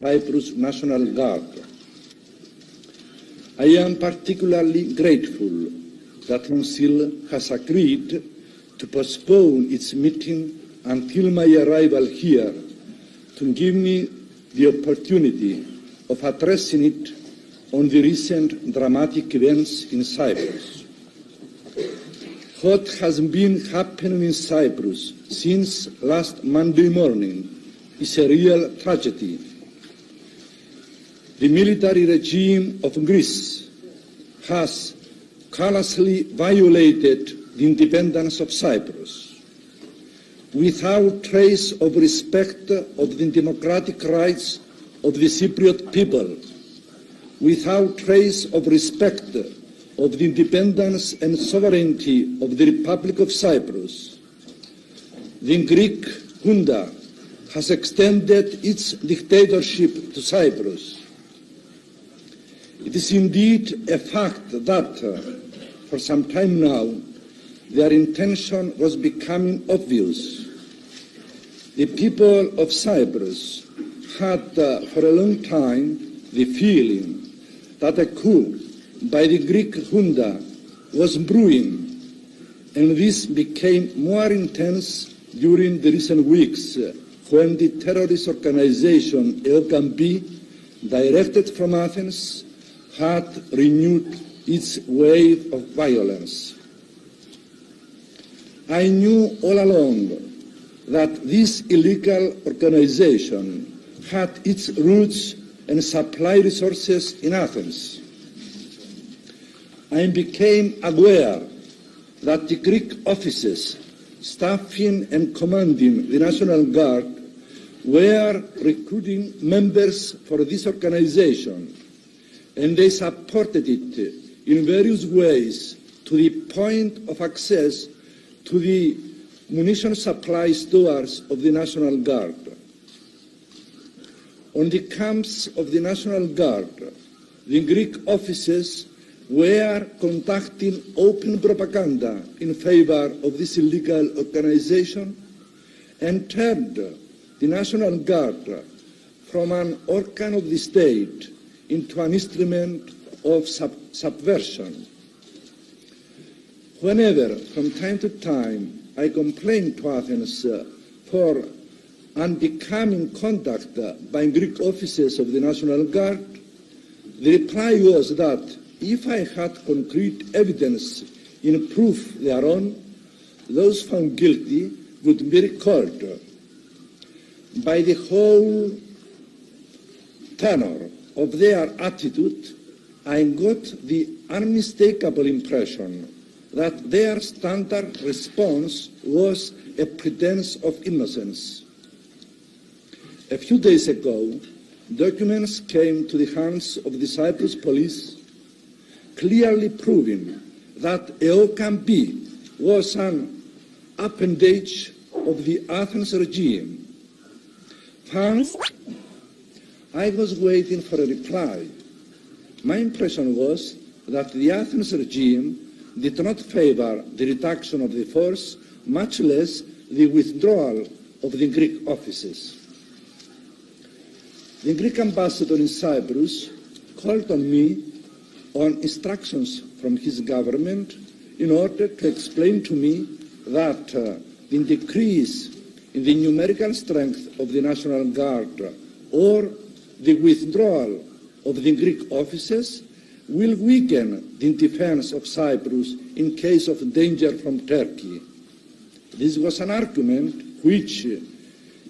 Cyprus National Guard. I am particularly grateful that Council has agreed to postpone its meeting until my arrival here to give me the opportunity of addressing it on the recent dramatic events in Cyprus. What has been happening in Cyprus since last Monday morning is a real tragedy. The military regime of Greece has callously violated the independence of Cyprus, without trace of respect of the democratic rights of the Cypriot people, without trace of respect of the independence and sovereignty of the Republic of Cyprus. The Greek junta has extended its dictatorship to Cyprus. It is indeed a fact that, for some time now, their intention was becoming obvious. The people of Cyprus had for a long time the feeling that a coup by the Greek junta was brewing, and this became more intense during the recent weeks when the terrorist organization ΕΟΚΑ, directed from Athens, had renewed its wave of violence. I knew all along that this illegal organization had its roots and supply resources in Athens. I became aware that the Greek officers staffing and commanding the National Guard were recruiting members for this organization, and they supported it in various ways to the point of access to the munition supply stores of the National Guard. On the camps of the National Guard, the Greek officers were conducting open propaganda in favor of this illegal organization and turned the National Guard from an organ of the state into an instrument of subversion. Whenever, from time to time, I complained to Athens for unbecoming conduct by Greek officers of the National Guard, the reply was that if I had concrete evidence in proof thereon, those found guilty would be recalled. By the whole tenor of their attitude, I got the unmistakable impression that their standard response was a pretense of innocence. A few days ago, documents came to the hands of the Cyprus police clearly proving that ΕΟΚΑ was an appendage of the Athens regime. First, I was waiting for a reply. My impression was that the Athens regime did not favor the reduction of the force, much less the withdrawal of the Greek officers. The Greek ambassador in Cyprus called on me on instructions from his government in order to explain to me that the decrease in the numerical strength of the National Guard or the withdrawal of the Greek officers will weaken the defense of Cyprus in case of danger from Turkey. This was an argument which,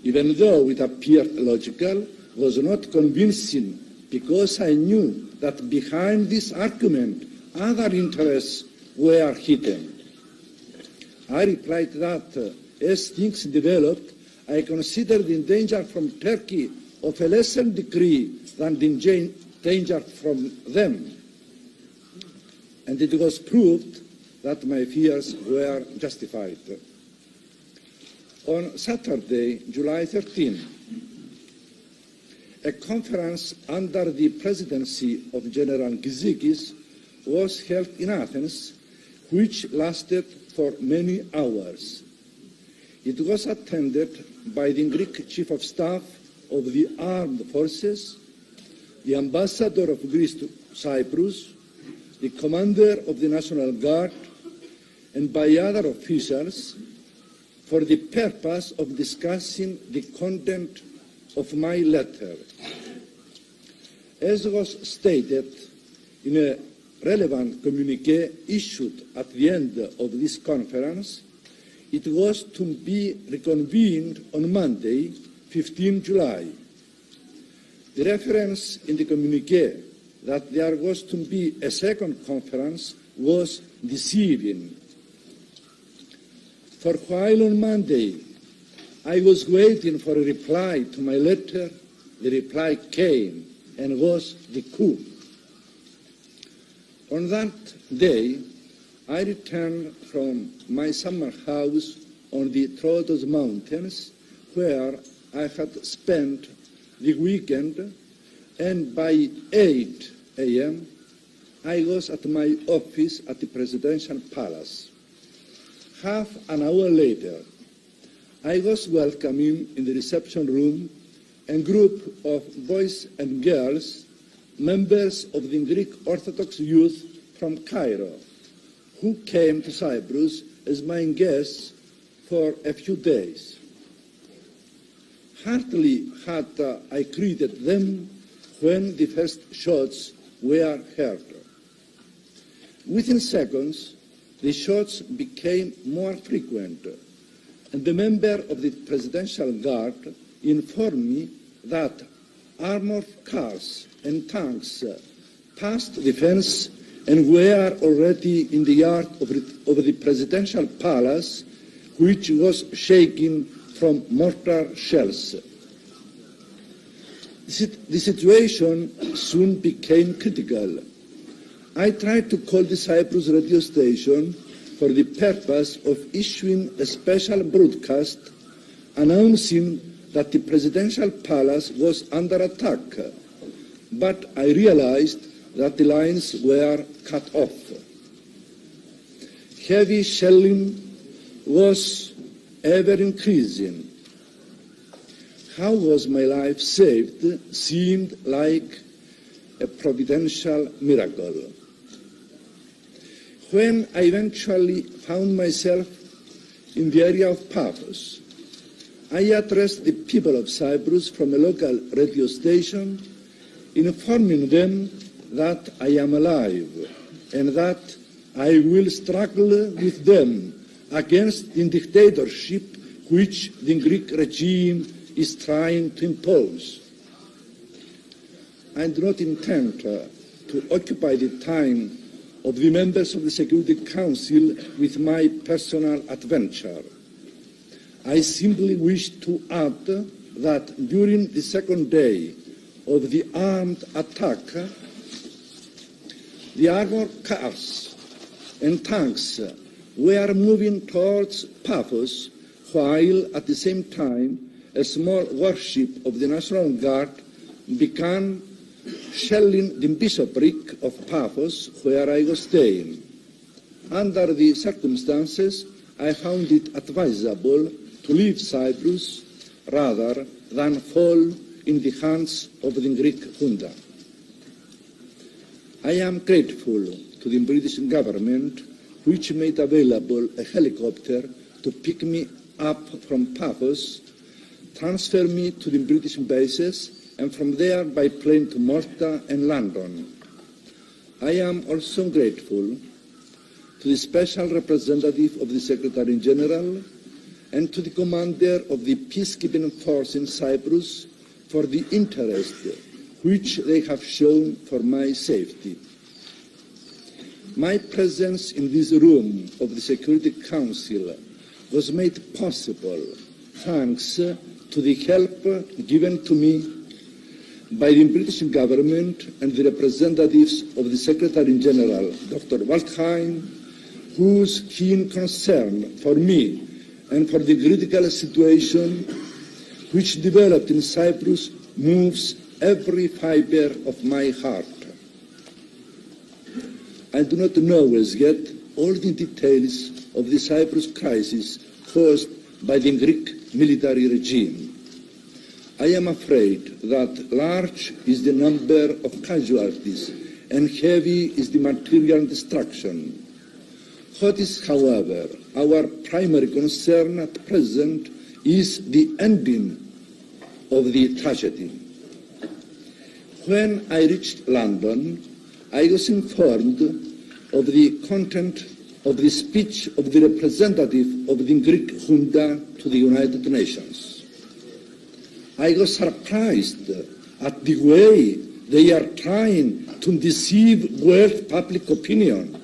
even though it appeared logical, was not convincing, because I knew that behind this argument other interests were hidden. I replied that as things developed, I considered the danger from Turkey of a lesser degree than the danger from them. And it was proved that my fears were justified. On Saturday, July 13, a conference under the presidency of General Gizikis was held in Athens, which lasted for many hours. It was attended by the Greek Chief of Staff of the armed forces, the ambassador of Greece to Cyprus, the commander of the National Guard, and by other officials for the purpose of discussing the content of my letter. As was stated in a relevant communiqué issued at the end of this conference, it was to be reconvened on Monday, 15 July. The reference in the communiqué that there was to be a second conference was deceiving. For while on Monday I was waiting for a reply to my letter, the reply came and was the coup. On that day, I returned from my summer house on the Troodos Mountains, where I had spent the weekend, and by 8 a.m. I was at my office at the Presidential Palace. Half an hour later, I was welcoming in the reception room a group of boys and girls, members of the Greek Orthodox youth from Cairo, who came to Cyprus as my guests for a few days. Hardly had I greeted them when the first shots were heard. Within seconds, the shots became more frequent, and the member of the Presidential Guard informed me that armored cars and tanks passed the fence and were already in the yard of the Presidential Palace, which was shaking from mortar shells. The situation soon became critical. I tried to call the Cyprus radio station for the purpose of issuing a special broadcast announcing that the Presidential Palace was under attack, but I realized that the lines were cut off. Heavy shelling was ever increasing. How was my life saved seemed like a providential miracle. When I eventually found myself in the area of Paphos, I addressed the people of Cyprus from a local radio station, informing them that I am alive and that I will struggle with them against the dictatorship which the Greek regime is trying to impose. I do not intend to occupy the time of the members of the Security Council with my personal adventure. I simply wish to add that during the second day of the armed attack, the armored cars and tanks were moving towards Paphos, while at the same time a small warship of the National Guard began shelling the bishopric of Paphos, where I was staying. Under the circumstances, I found it advisable to leave Cyprus rather than fall in the hands of the Greek junta. I am grateful to the British government, which made available a helicopter to pick me up from Paphos, transfer me to the British bases, and from there by plane to Malta and London. I am also grateful to the Special Representative of the Secretary General and to the Commander of the Peacekeeping Force in Cyprus for the interest which they have shown for my safety. My presence in this room of the Security Council was made possible thanks to the help given to me by the British government and the representatives of the Secretary General, Dr. Waldheim, whose keen concern for me and for the critical situation which developed in Cyprus moves every fibre of my heart. I do not know as yet all the details of the Cyprus crisis caused by the Greek military regime. I am afraid that large is the number of casualties and heavy is the material destruction. What is, however, our primary concern at present is the ending of the tragedy. When I reached London, I was informed of the content of the speech of the representative of the Greek junta to the United Nations. I was surprised at the way they are trying to deceive world public opinion.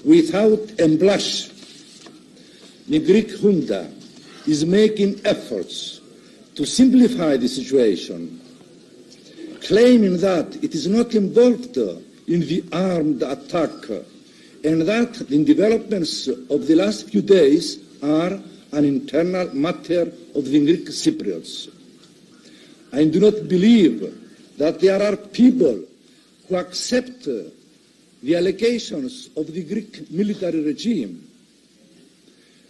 Without a blush, the Greek junta is making efforts to simplify the situation, claiming that it is not involved in the armed attack and that the developments of the last few days are an internal matter of the Greek Cypriots. I do not believe that there are people who accept the allegations of the Greek military regime.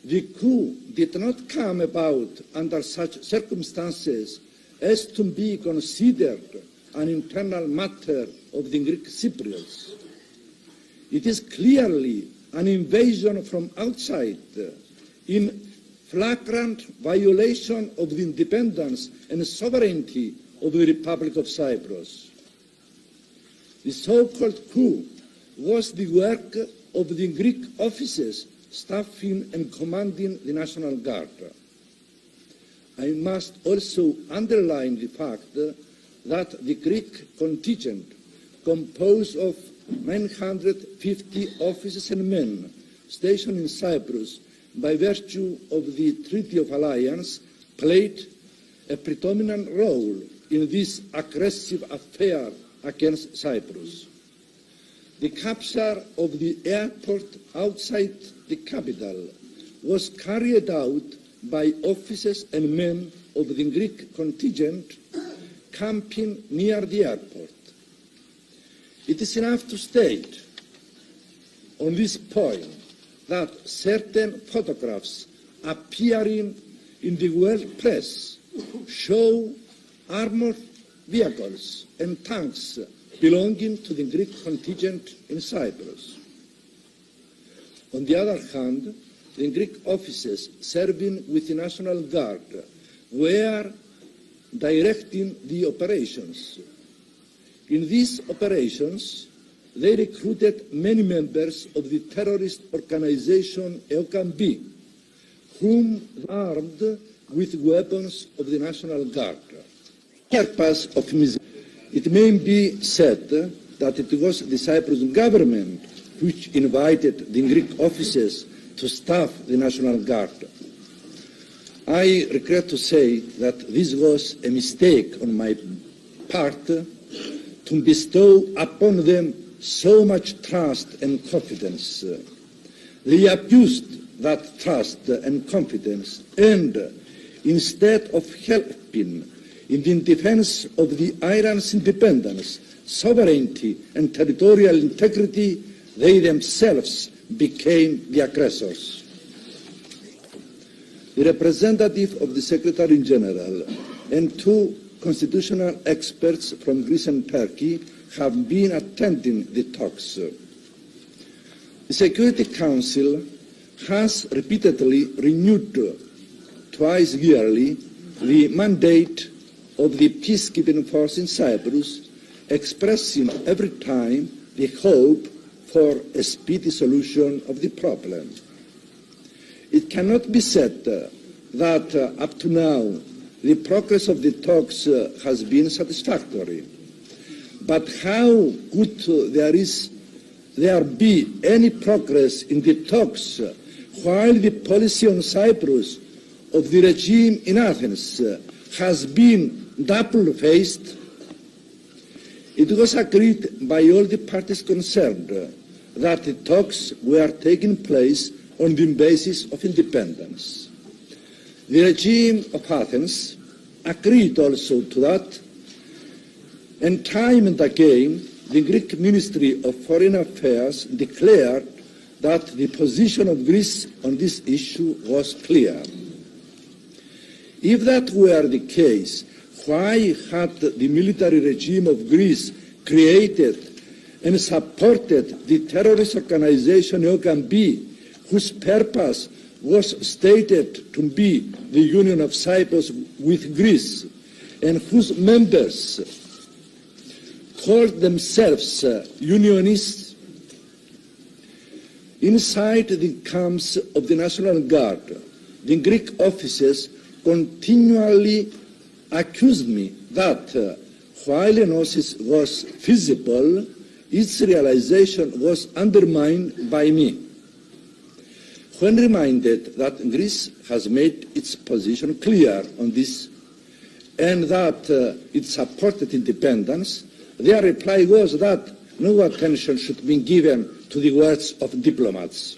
The coup did not come about under such circumstances as to be considered an internal matter of the Greek Cypriots. It is clearly an invasion from outside in flagrant violation of the independence and sovereignty of the Republic of Cyprus. The so-called coup was the work of the Greek officers staffing and commanding the National Guard. I must also underline the fact that the Greek contingent, composed of 950 officers and men stationed in Cyprus by virtue of the Treaty of Alliance, played a predominant role in this aggressive affair against Cyprus. The capture of the airport outside the capital was carried out by officers and men of the Greek contingent camping near the airport. It is enough to state on this point that certain photographs appearing in the world press show armored vehicles and tanks belonging to the Greek contingent in Cyprus. On the other hand, the Greek officers serving with the National Guard were directing the operations. In these operations, they recruited many members of the terrorist organization ΕΟΚΑ, whom armed with weapons of the National Guard. It may be said that it was the Cyprus government which invited the Greek officers to staff the National Guard. I regret to say that this was a mistake on my part to bestow upon them so much trust and confidence. They abused that trust and confidence, and instead of helping in the defense of the island's independence, sovereignty and territorial integrity, they themselves became the aggressors. The representative of the Secretary General and two constitutional experts from Greece and Turkey have been attending the talks. The Security Council has repeatedly renewed twice yearly the mandate of the peacekeeping force in Cyprus, expressing every time the hope for a speedy solution of the problem. It cannot be said that up to now the progress of the talks has been satisfactory. But how could there be any progress in the talks while the policy on Cyprus of the regime in Athens has been double-faced? It was agreed by all the parties concerned that the talks were taking place on the basis of independence. The regime of Athens agreed also to that, and time and again the Greek Ministry of Foreign Affairs declared that the position of Greece on this issue was clear. If that were the case, why had the military regime of Greece created and supported the terrorist organization ΕΟΚΑ, whose purpose was stated to be the union of Cyprus with Greece, and whose members called themselves unionists. Inside the camps of the National Guard, the Greek officers continually accused me that while enosis was feasible, its realization was undermined by me. When reminded that Greece has made its position clear on this and that it supported independence, their reply was that no attention should be given to the words of diplomats.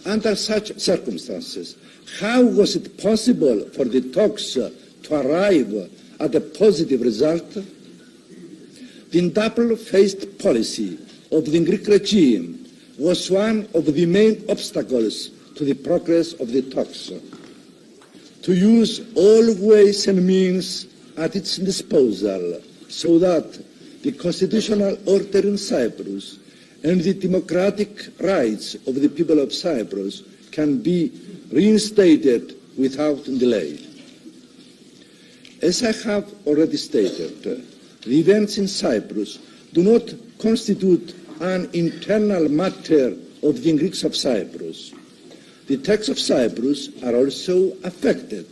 Under such circumstances, how was it possible for the talks to arrive at a positive result? The double-faced policy of the Greek regime was one of the main obstacles to the progress of the talks. To use all ways and means at its disposal so that the constitutional order in Cyprus and the democratic rights of the people of Cyprus can be reinstated without delay. As I have already stated, the events in Cyprus do not constitute an internal matter of the Greeks of Cyprus. The Turks of Cyprus are also affected.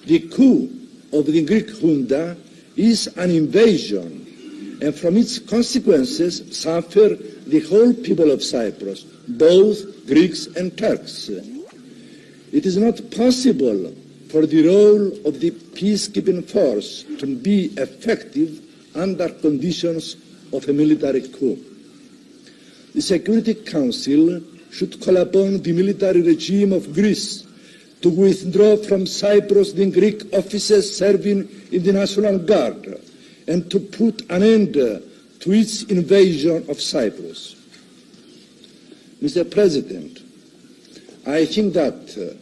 The coup of the Greek junta is an invasion, and from its consequences suffer the whole people of Cyprus, both Greeks and Turks. It is not possible for the role of the peacekeeping force to be effective under conditions of a military coup. The Security Council should call upon the military regime of Greece to withdraw from Cyprus the Greek officers serving in the National Guard and to put an end to its invasion of Cyprus. Mr. President, I think that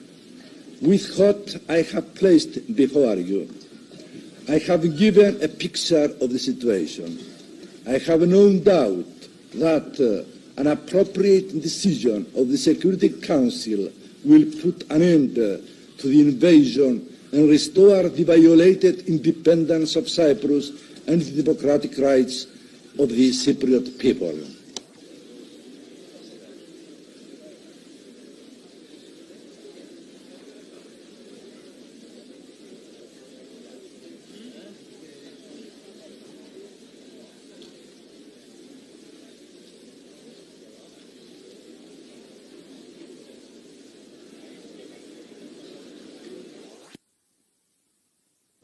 with what I have placed before you, I have given a picture of the situation. I have no doubt that an appropriate decision of the Security Council will put an end to the invasion and restore the violated independence of Cyprus and the democratic rights of the Cypriot people.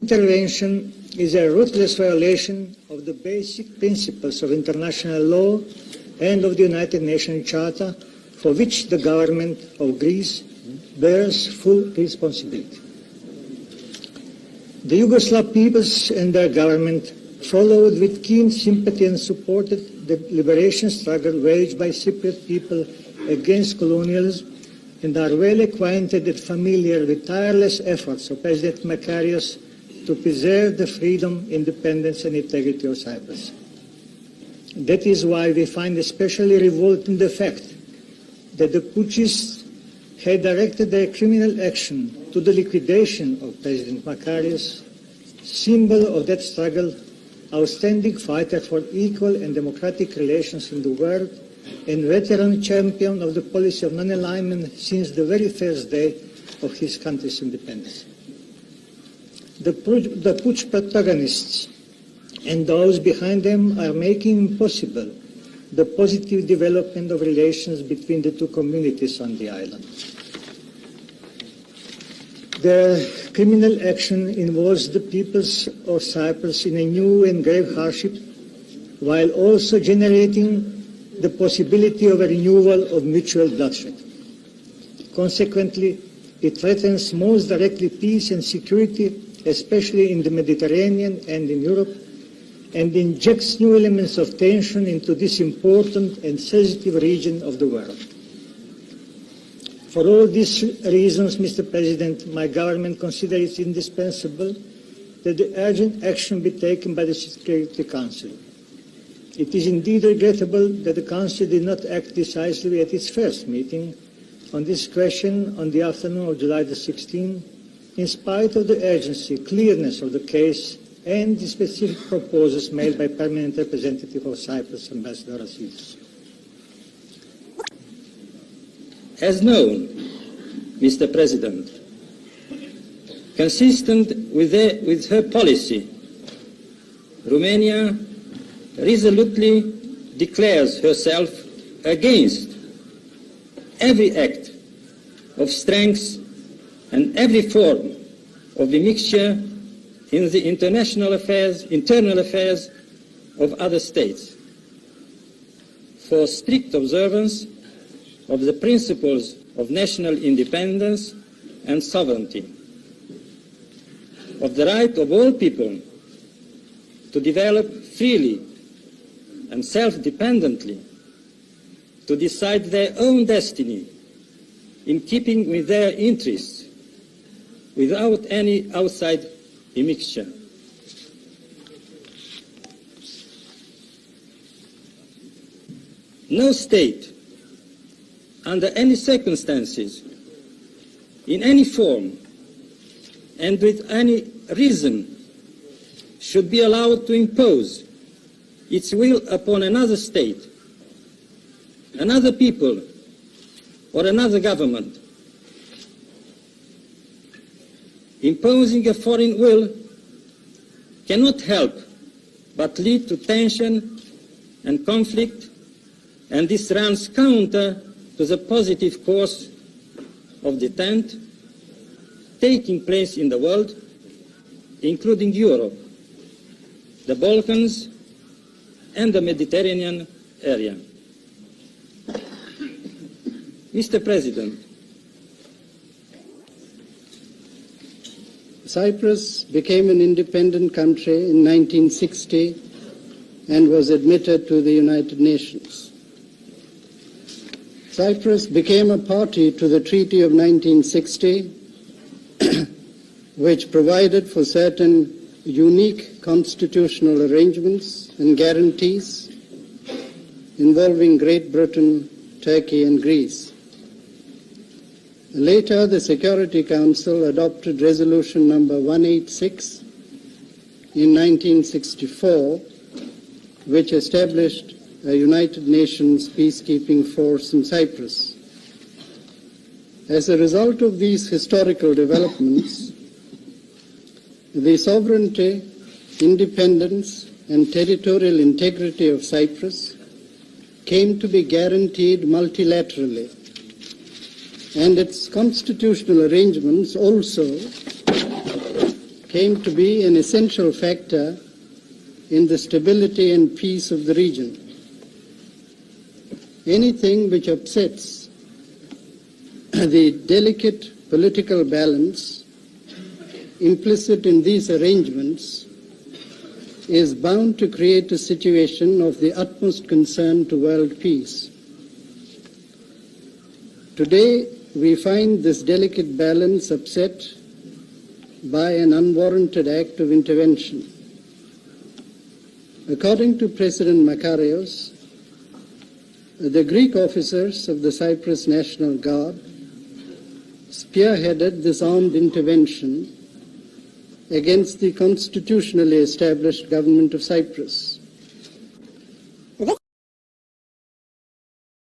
Intervention is a ruthless violation of the basic principles of international law and of the United Nations Charter, for which the government of Greece bears full responsibility. The Yugoslav peoples and their government followed with keen sympathy and supported the liberation struggle waged by Cypriot people against colonialism and are well acquainted and familiar with tireless efforts of President Makarios to preserve the freedom, independence and integrity of Cyprus. That is why we find especially revolting the fact that the putschists had directed their criminal action to the liquidation of President Makarios, symbol of that struggle, outstanding fighter for equal and democratic relations in the world, and veteran champion of the policy of non-alignment since the very first day of his country's independence. The putsch protagonists and those behind them are making impossible the positive development of relations between the two communities on the island. Their criminal action involves the peoples of Cyprus in a new and grave hardship, while also generating the possibility of a renewal of mutual bloodshed. Consequently, it threatens most directly peace and security, especially in the Mediterranean and in Europe, and injects new elements of tension into this important and sensitive region of the world. For all these reasons, Mr. President, my government considers it indispensable that the urgent action be taken by the Security Council. It is indeed regrettable that the Council did not act decisively at its first meeting on this question on the afternoon of July the 16th, in spite of the urgency, clearness of the case and the specific proposals made by Permanent Representative of Cyprus, Ambassador Asis. As known, Mr. President, consistent with her policy, Romania resolutely declares herself against every act of strength and every form of immixture in the internal affairs of other states, for strict observance of the principles of national independence and sovereignty, of the right of all people to develop freely and self-dependently, to decide their own destiny in keeping with their interests, without any outside immixture. No state, under any circumstances, in any form, and with any reason, should be allowed to impose its will upon another state, another people, or another government. Imposing a foreign will cannot help but lead to tension and conflict, and this runs counter to the positive course of detente taking place in the world, including Europe, the Balkans, and the Mediterranean area. Mr. President, Cyprus became an independent country in 1960 and was admitted to the United Nations. Cyprus became a party to the Treaty of 1960, which provided for certain unique constitutional arrangements and guarantees involving Great Britain, Turkey, and Greece. Later, the Security Council adopted Resolution number 186 in 1964, which established a United Nations peacekeeping force in Cyprus. As a result of these historical developments, the sovereignty, independence, and territorial integrity of Cyprus came to be guaranteed multilaterally, and its constitutional arrangements also came to be an essential factor in the stability and peace of the region. Anything which upsets the delicate political balance implicit in these arrangements is bound to create a situation of the utmost concern to world peace. Today, we find this delicate balance upset by an unwarranted act of intervention. According to President Makariou, the Greek officers of the Cyprus National Guard spearheaded this armed intervention against the constitutionally established government of Cyprus.